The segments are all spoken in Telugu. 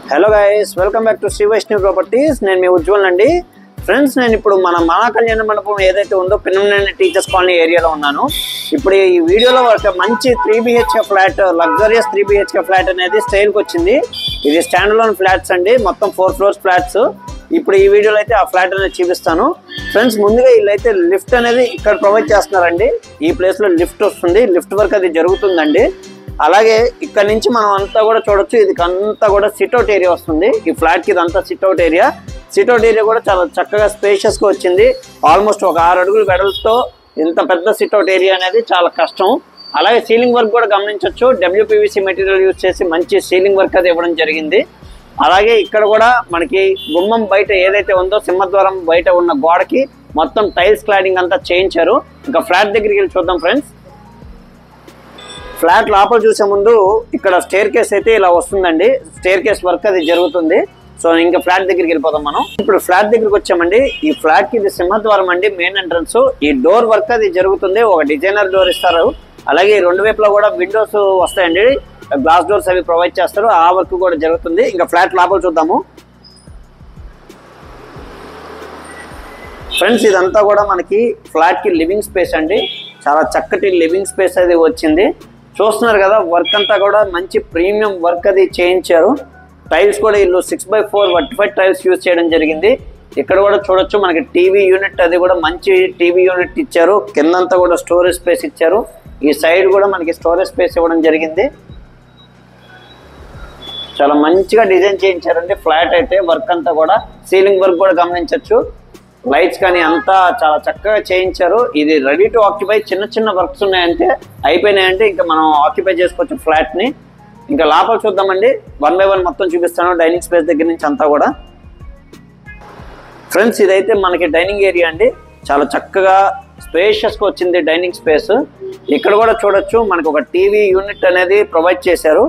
Hello guys, welcome back to Shri Vaishnavi properties. నేను మీ ఉజ్వల్ అండి. ఫ్రెండ్స్, నేను ఇప్పుడు మన మహా కళ్యాణ మండపం ఏదైతే ఉందో పిన్నమనేని టీచర్స్ కాలనీ ఏరియాలో ఉన్నాను. ఇప్పుడు ఈ వీడియోలో ఒక మంచి 3 BHK flat, luxurious 3 BHK flat అనేది సేల్కి వచ్చింది. ఇది స్టాండ్ అలోన్ ఫ్లాట్స్ అండి, మొత్తం 4 ఫ్లోర్స్ ఫ్లాట్స్. ఇప్పుడు ఈ వీడియోలో అయితే ఆ ఫ్లాట్ అనేది చూపిస్తాను. ఫ్రెండ్స్, ముందుగా వీళ్ళైతే లిఫ్ట్ అనేది ఇక్కడ ప్రొవైడ్ చేస్తున్నారండి. ఈ ప్లేస్లో లిఫ్ట్ వస్తుంది, లిఫ్ట్ వర్క్ అది జరుగుతుందండి. అలాగే ఇక్కడ నుంచి మనం అంతా కూడా చూడొచ్చు. ఇది అంతా కూడా సిట్అవుట్ ఏరియా వస్తుంది. ఈ ఫ్లాట్కి ఇదంతా సిట్అవుట్ ఏరియా. సిట్అవుట్ ఏరియా కూడా చాలా చక్కగా స్పేషియస్గా వచ్చింది. ఆల్మోస్ట్ ఒక 6 అడుగులు వెడల్తో ఇంత పెద్ద సిట్అవుట్ ఏరియా అనేది చాలా కష్టం. అలాగే సీలింగ్ వర్క్ కూడా గమనించవచ్చు. WPVC మెటీరియల్ యూజ్ చేసి మంచి సీలింగ్ వర్క్ అది ఇవ్వడం జరిగింది. అలాగే ఇక్కడ కూడా మనకి గుమ్మం బయట ఏదైతే ఉందో సింహద్వారం బయట ఉన్న గోడకి మొత్తం టైల్స్ క్లాడింగ్ అంతా చేయించారు. ఇంకా ఫ్లాట్ దగ్గరికి వెళ్ళి చూద్దాం ఫ్రెండ్స్. ఫ్లాట్ లోపల చూసే ముందు ఇక్కడ స్టేర్ కేస్ అయితే ఇలా వస్తుందండి. స్టేర్ కేస్ వర్క్ అది జరుగుతుంది. సో ఇంకా ఫ్లాట్ దగ్గరికి వెళ్ళిపోతాం మనం. ఇప్పుడు ఫ్లాట్ దగ్గరికి వచ్చామండి. ఈ ఫ్లాట్ కి ఇది సింహద్వారం అండి, మెయిన్ ఎంట్రన్స్. ఈ డోర్ వర్క్ అది జరుగుతుంది. ఒక డిజైనర్ డోర్ ఇస్తారు. అలాగే 2 వైపులా కూడా విండోస్ వస్తాయండి, గ్లాస్ డోర్స్ అవి ప్రొవైడ్ చేస్తారు. ఆ వర్క్ కూడా జరుగుతుంది. ఇంకా ఫ్లాట్ లోపల చూద్దాము ఫ్రెండ్స్. ఇదంతా కూడా మనకి ఫ్లాట్ కి లివింగ్ స్పేస్ అండి. చాలా చక్కటి లివింగ్ స్పేస్ అది వచ్చింది. చూస్తున్నారు కదా, వర్క్ అంతా కూడా మంచి ప్రీమియం వర్క్ అది చేయించారు. టైల్స్ కూడా వీళ్ళు 6x4 వర్టిఫైడ్ టైల్స్ యూజ్ చేయడం జరిగింది. ఇక్కడ కూడా చూడొచ్చు మనకి టీవీ యూనిట్ అది కూడా మంచి టీవీ యూనిట్ ఇచ్చారు. కిందంతా కూడా స్టోరేజ్ స్పేస్ ఇచ్చారు. ఈ సైడ్ కూడా మనకి స్టోరేజ్ స్పేస్ ఇవ్వడం జరిగింది. చాలా మంచిగా డిజైన్ చేయించారండి ఫ్లాట్ అయితే. వర్క్ అంతా కూడా సీలింగ్ వర్క్ కూడా గమనించవచ్చు. లైట్స్ కానీ అంతా చాలా చక్కగా చేయించారు. ఇది రెడీ టు ఆక్యుపై. చిన్న చిన్న వర్క్స్ ఉన్నాయంటే అయిపోయినాయంటే ఇంకా మనం ఆక్యుపై చేసుకోవచ్చు ఫ్లాట్ని. ఇంకా లోపల చూద్దామండి. 1 by 1 మొత్తం చూపిస్తాను, డైనింగ్ స్పేస్ దగ్గర నుంచి అంతా కూడా. ఫ్రెండ్స్, ఇదైతే మనకి డైనింగ్ ఏరియా అండి. చాలా చక్కగా స్పేషియస్గా వచ్చింది డైనింగ్ స్పేస్. ఇక్కడ కూడా చూడొచ్చు మనకు ఒక టీవీ యూనిట్ అనేది ప్రొవైడ్ చేశారు.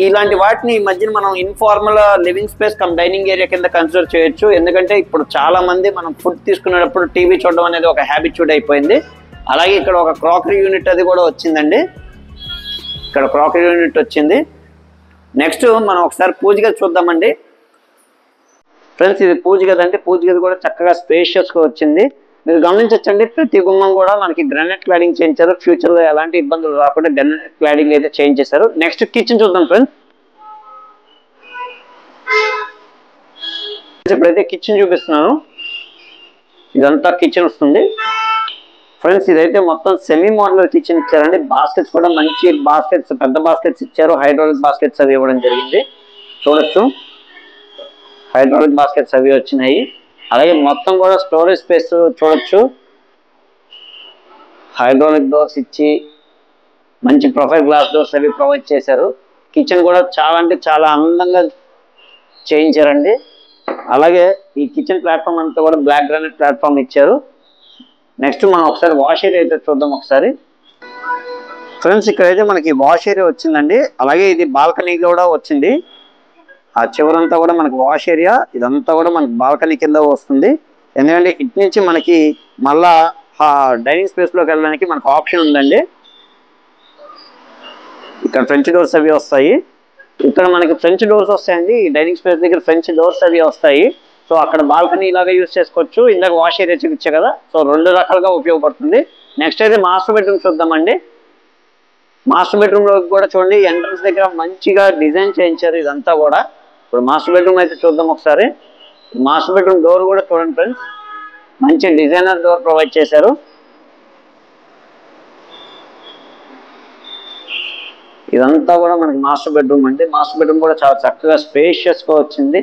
ఇలాంటి వాటిని ఈ మధ్యన మనం informal living space cum dining area కింద కన్సిడర్ చేయొచ్చు. ఎందుకంటే ఇప్పుడు చాలా మంది మనం ఫుడ్ తీసుకునేటప్పుడు టీవీ చూడడం అనేది ఒక హ్యాబిట్యూడ్ అయిపోయింది. అలాగే ఇక్కడ ఒక క్రాకరీ యూనిట్ అది కూడా వచ్చిందండి. ఇక్కడ క్రాకరీ యూనిట్ వచ్చింది. నెక్స్ట్ మనం ఒకసారి పూజ గది చూద్దామండి. ఫ్రెండ్స్, ఇది పూజ గది అండి. పూజ గది కూడా చక్కగా స్పేషియస్గా వచ్చింది. మీరు గమనించవచ్చండి, ప్రతి గుమ్మం కూడా మనకి గ్రానైట్ క్లాడింగ్ చేయించారు. ఫ్యూచర్లో ఎలాంటి ఇబ్బందులు రాకుండా గ్రానైట్ క్లాడింగ్ అయితే చేయించేశారు. నెక్స్ట్ కిచెన్ చూద్దాం ఫ్రెండ్స్. ఇప్పుడైతే కిచెన్ చూపిస్తున్నాను. ఇదంతా కిచెన్ వస్తుంది ఫ్రెండ్స్. ఇదైతే మొత్తం సెమీ మోడల్ కిచెన్ ఇచ్చారండి. బాస్కెట్స్ కూడా మంచి బాస్కెట్స్, పెద్ద బాస్కెట్స్ ఇచ్చారు. హైడ్రాలిక్ బాస్కెట్స్ అవి ఇవ్వడం జరిగింది. చూడొచ్చు, హైడ్రాలిక్ బాస్కెట్స్ అవి వచ్చినాయి. అలాగే మొత్తం కూడా స్టోరేజ్ స్పేస్ చూడొచ్చు. హైడ్రాలిక్ డోర్స్ ఇచ్చి మంచి ప్రొఫైల్ గ్లాస్ డోర్స్ అవి ప్రొవైడ్ చేశారు. కిచెన్ కూడా చాలా అంటే చాలా అందంగా చేయించారండి. అలాగే ఈ కిచెన్ ప్లాట్ఫామ్ అంతా కూడా బ్లాక్ గ్రానైట్ ప్లాట్ఫామ్ ఇచ్చారు. నెక్స్ట్ మనం ఒకసారి వాష్ ఏరియా అయితే చూద్దాం ఒకసారి. ఫ్రెండ్స్, ఇక్కడైతే మనకి వాష్ ఏరియా వచ్చిందండి. అలాగే ఇది బాల్కనీ కూడా వచ్చింది. ఆ చివరంతా కూడా మనకి వాష్ ఏరియా. ఇదంతా కూడా మనకి బాల్కనీ కింద వస్తుంది. ఎందుకంటే ఇటు నుంచి మనకి మళ్ళా డైనింగ్ స్పేస్లోకి వెళ్ళడానికి మనకు ఆప్షన్ ఉందండి. ఇక్కడ ఫ్రెంచ్ డోర్స్ అవి వస్తాయి. ఇక్కడ మనకి ఫ్రెంచ్ డోర్స్ వస్తాయండి. ఈ డైనింగ్ స్పేస్ దగ్గర ఫ్రెంచ్ డోర్స్ అవి వస్తాయి. సో అక్కడ బాల్కనీ ఇలాగా యూజ్ చేసుకోవచ్చు. ఇందాక వాష్ ఏరియా చూపించే కదా, సో 2 రకాలుగా ఉపయోగపడుతుంది. నెక్స్ట్ అయితే మాస్టర్ బెడ్రూమ్ చూద్దామండి. మాస్టర్ బెడ్రూమ్లో కూడా చూడండి, ఎంట్రన్స్ దగ్గర మంచిగా డిజైన్ చేయించారు ఇదంతా కూడా. ఇప్పుడు మాస్టర్ బెడ్రూమ్ అయితే చూద్దాం ఒకసారి. మాస్టర్ బెడ్రూమ్ డోర్ కూడా చూడండి ఫ్రెండ్స్, మంచి డిజైనర్ డోర్ ప్రొవైడ్ చేశారు. ఇదంతా కూడా మనకి మాస్టర్ బెడ్రూమ్ అండి. మాస్టర్ బెడ్రూమ్ కూడా చాలా చక్కగా స్పేషియస్గా వచ్చింది.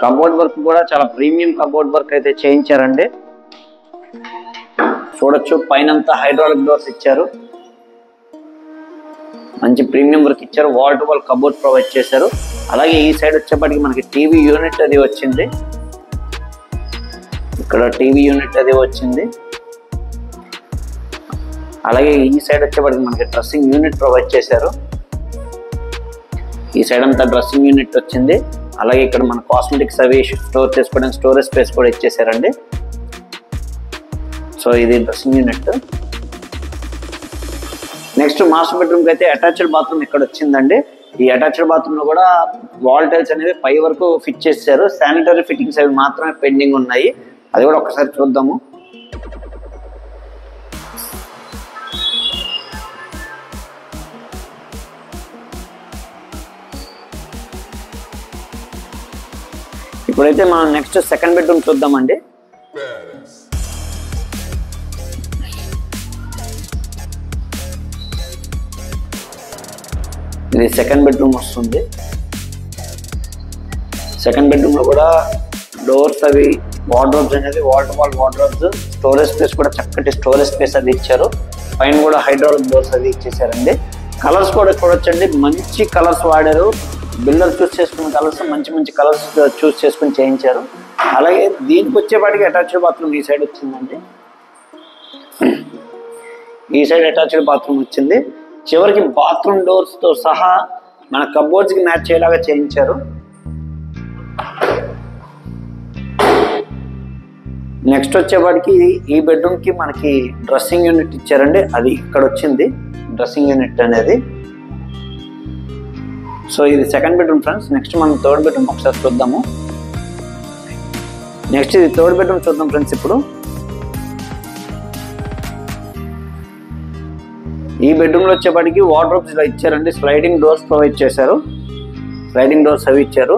కబోర్డ్ వర్క్ కూడా చాలా ప్రీమియం కబోర్డ్ వర్క్ అయితే చేయించారండి. చూడొచ్చు పైనంతా హైడ్రాలిక్ డోర్స్ ఇచ్చారు, మంచి ప్రీమియం వర్క్ ఇచ్చారు. Wall to wall cupboard provide చేశారు. అలాగే ఈ సైడ్ వచ్చేప్పటికి మనకి టీవీ యూనిట్ అది వచ్చింది. ఇక్కడ టీవీ యూనిట్ అది వచ్చింది. అలాగే ఈ సైడ్ వచ్చేప్పటికి మనకి డ్రెస్సింగ్ యూనిట్ ప్రొవైడ్ చేశారు. ఈ సైడ్ అంతా డ్రెస్సింగ్ యూనిట్ వచ్చింది. అలాగే ఇక్కడ మన కాస్మెటిక్స్ అవి స్టోర్ చేసుకోవడానికి స్టోరేజ్ స్పేస్ కూడా ఇచ్చేసారండి. సో ఇది డ్రెస్సింగ్ యూనిట్. నెక్స్ట్ మాస్టర్ బెడ్రూమ్కి అయితే అటాచ్డ్ బాత్రూమ్ ఇక్కడ వచ్చిందండి. ఈ అటాచ్డ్ బాత్రూమ్ లో కూడా వాల్ టైల్స్ అనేవి పై వరకు ఫిట్ చేశారు. శానిటరీ ఫిట్టింగ్స్ అవి మాత్రమే పెండింగ్ ఉన్నాయి. అది కూడా ఒకసారి చూద్దాము. ఇప్పుడైతే మనం నెక్స్ట్ సెకండ్ బెడ్రూమ్ చూద్దామండి. ఇది సెకండ్ బెడ్రూమ్ వస్తుంది. సెకండ్ బెడ్రూమ్ లో కూడా డోర్స్ అవి వార్డ్రోబ్స్ అనేది wall to wall wardrobes, storage space కూడా చక్కటి స్టోరేజ్ స్పేస్ అది ఇచ్చారు. పైన కూడా హైడ్రాలిక్ డోర్స్ అది ఇచ్చేసారండి. కలర్స్ కూడా చూడొచ్చండి, మంచి కలర్స్ వాడారు. బిల్డర్ చూస్ చేసుకున్న కలర్స్ మంచి మంచి కలర్స్ చూస్ చేసుకుని చేయించారు. అలాగే దీనికి వచ్చేపాటికి అటాచ్డ్ బాత్రూమ్ ఈ సైడ్ వచ్చిందండి. ఈ సైడ్ అటాచ్డ్ బాత్రూమ్ వచ్చింది. చివరికి బాత్రూమ్ డోర్స్ తో సహా మన కబోర్డ్స్ కి మ్యాచ్ అయ్యేలాగా చేయించారు. నెక్స్ట్ వచ్చేవాడికి ఈ బెడ్రూమ్ కి మనకి డ్రెస్సింగ్ యూనిట్ ఇచ్చారండి. అది ఇక్కడ వచ్చింది డ్రెస్సింగ్ యూనిట్ అనేది. సో ఇది సెకండ్ బెడ్రూమ్ ఫ్రెండ్స్. నెక్స్ట్ మనం థర్డ్ బెడ్రూమ్ ఒకసారి చూద్దాము. నెక్స్ట్ ఇది థర్డ్ బెడ్రూమ్ చూద్దాం ఫ్రెండ్స్. ఇప్పుడు ఈ బెడ్రూమ్ లో వచ్చేపాటికి వార్డ్రోబ్స్ ఇలా ఇచ్చారండి. స్లైడింగ్ డోర్స్ ప్రొవైడ్ చేశారు. స్లైడింగ్ డోర్స్ అవి ఇచ్చారు.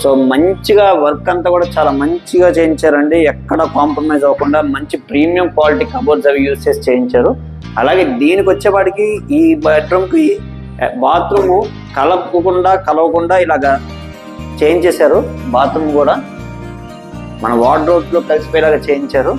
సో మంచిగా వర్క్ అంతా కూడా చాలా మంచిగా చేయించారండి. ఎక్కడ కాంప్రమైజ్ అవ్వకుండా మంచి ప్రీమియం క్వాలిటీ కబోర్డ్స్ అవి యూజ్ చేసి చేయించారు. అలాగే దీనికి వచ్చేపాటికి ఈ బెడ్రూమ్ కి బాత్రూమ్ కలవకుండా ఇలాగా చేంజ్ చేశారు. బాత్రూమ్ కూడా మన వార్డ్రోబ్స్ లో కలిసిపోయేలాగా చేయించారు.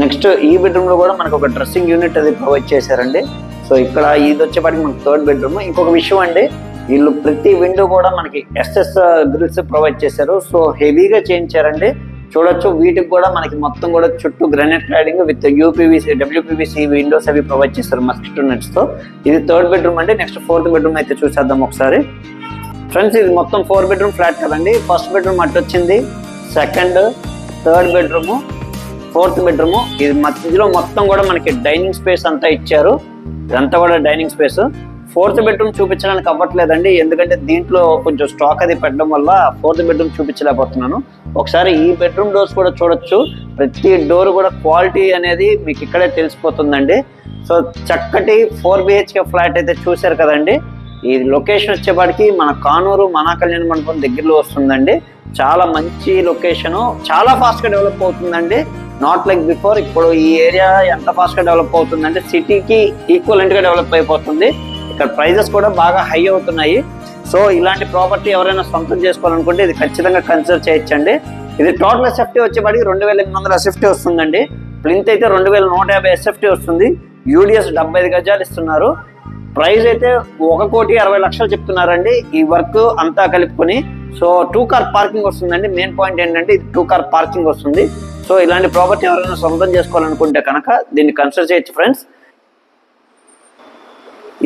నెక్స్ట్ ఈ బెడ్రూమ్ లో కూడా మనకు ఒక డ్రెస్సింగ్ యూనిట్ అది ప్రొవైడ్ చేశారండి. సో ఇక్కడ ఇది వచ్చేపాటికి మనకి థర్డ్ బెడ్రూమ్. ఇంకొక విషయం అండి, వీళ్ళు ప్రతి విండో కూడా మనకి ఎస్ఎస్ గ్రిల్స్ ప్రొవైడ్ చేశారు. సో హెవీగా చేయించారండి. చూడొచ్చు వీటికి కూడా మనకి మొత్తం కూడా చుట్టూ granite cladding with UPVC WPVC Windows అవి ప్రొవైడ్ చేస్తారు మస్కిటో నెట్స్ తో. ఇది థర్డ్ బెడ్రూమ్ అండి. నెక్స్ట్ ఫోర్త్ బెడ్రూమ్ అయితే చూసేద్దాం ఒకసారి ఫ్రెండ్స్. ఇది మొత్తం 4 బెడ్రూమ్ ఫ్లాట్ కదండి. ఫస్ట్ బెడ్రూమ్ అటు వచ్చింది, second, third bedroom, fourth bedroom. ఇది మధ్యలో మొత్తం కూడా మనకి డైనింగ్ స్పేస్ అంతా ఇచ్చారు. ఇదంతా కూడా డైనింగ్ స్పేస్. ఫోర్త్ బెడ్రూమ్ చూపించడానికి అవ్వట్లేదండి, ఎందుకంటే దీంట్లో కొంచెం స్టాక్ అది పెట్టడం వల్ల ఫోర్త్ బెడ్రూమ్ చూపించలేకపోతున్నాను. ఒకసారి ఈ బెడ్రూమ్ డోర్స్ కూడా చూడొచ్చు. ప్రతి డోర్ కూడా క్వాలిటీ అనేది మీకు ఇక్కడే తెలిసిపోతుందండి. సో చక్కటి 4 BHK ఫ్లాట్ అయితే చూశారు కదండి. ఈ లొకేషన్ వచ్చేపాటికి మన కానూరు మనా కళ్యాణ మండపం దగ్గరలో వస్తుందండి. చాలా మంచి లొకేషన్, చాలా ఫాస్ట్ గా డెవలప్ అవుతుందండి. Not like before. ఇప్పుడు ఈ ఏరియా ఎంత ఫాస్ట్ గా డెవలప్ అవుతుందంటే సిటీకి ఈక్వలెంట్ గా డెవలప్ అయిపోతుంది. ఇక్కడ ప్రైజెస్ కూడా బాగా హై అవుతున్నాయి. సో ఇలాంటి ప్రాపర్టీ ఎవరైనా సొంతం చేసుకోవాలనుకుంటే ఇది ఖచ్చితంగా కన్సిడర్ చేయొచ్చండి. ఇది టోటల్ SFT వచ్చేపాటికి 2800 SFT వస్తుందండి. ప్లింత్ అయితే 2150 SFT వస్తుంది. UDS 75 గజాలు ఇస్తున్నారు. ప్రైస్ అయితే 1,60,00,000 చెప్తున్నారండి ఈ వర్క్ అంతా కలుపుకొని. సో 2 కార్ పార్కింగ్ వస్తుందండి. మెయిన్ పాయింట్ ఏంటంటే ఇది 2 కార్ పార్కింగ్ వస్తుంది. సో ఇలాంటి ప్రాపర్టీ ఎవరైనా సొంతం చేసుకోవాలనుకుంటే కనుక దీన్ని కన్సిడర్ చేయొచ్చు ఫ్రెండ్స్.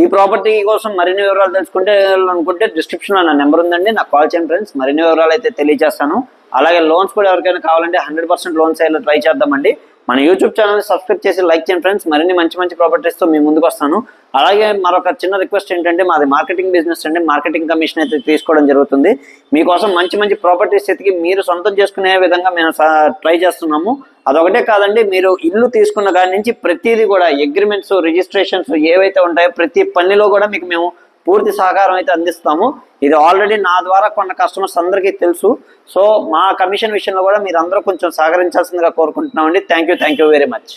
ఈ ప్రాపర్టీ కోసం మరిన్ని వివరాలు తెలుసుకుంటే అనుకుంటే డిస్క్రిప్షన్ లో నా నెంబర్ ఉందండి, నాకు కాల్ చేయండి ఫ్రెండ్స్. మరిన్ని వివరాలు అయితే తెలియజేస్తాను. అలాగే లోన్స్ కూడా ఎవరికైనా కావాలంటే 100% లోన్స్ అయ్యేలా ట్రై చేద్దామండి. మన యూట్యూబ్ ఛానల్ సబ్స్క్రైబ్ చేసి లైక్ చేయండి ఫ్రెండ్స్. మరిన్ని మంచి మంచి ప్రాపర్టీస్ తో మీ ముందుకు వస్తాను. అలాగే మరొక చిన్న రిక్వెస్ట్ ఏంటంటే మాది మార్కెటింగ్ బిజినెస్ అండి. మార్కెటింగ్ కమిషన్ అయితే తీసుకోవడం జరుగుతుంది. మీకోసం మంచి మంచి ప్రాపర్టీస్ ఎతికి మీరు సొంతం చేసుకునే విధంగా మేము ట్రై చేస్తున్నాము. అదొకటే కాదండి, మీరు ఇల్లు తీసుకున్న దాని నుంచి ప్రతిదీ కూడా అగ్రిమెంట్స్, రిజిస్ట్రేషన్స్ ఏవైతే ఉంటాయో ప్రతి పనిలో కూడా మీకు మేము పూర్తి సహకారం అయితే అందిస్తాము. ఇది ఆల్రెడీ నా ద్వారా కొన్న కస్టమర్స్ అందరికీ తెలుసు. సో మా కమిషన్ విషయంలో కూడా మీరు అందరూ కొంచెం సహకరించాల్సిందిగా కోరుకుంటున్నామండి. Thank you very much.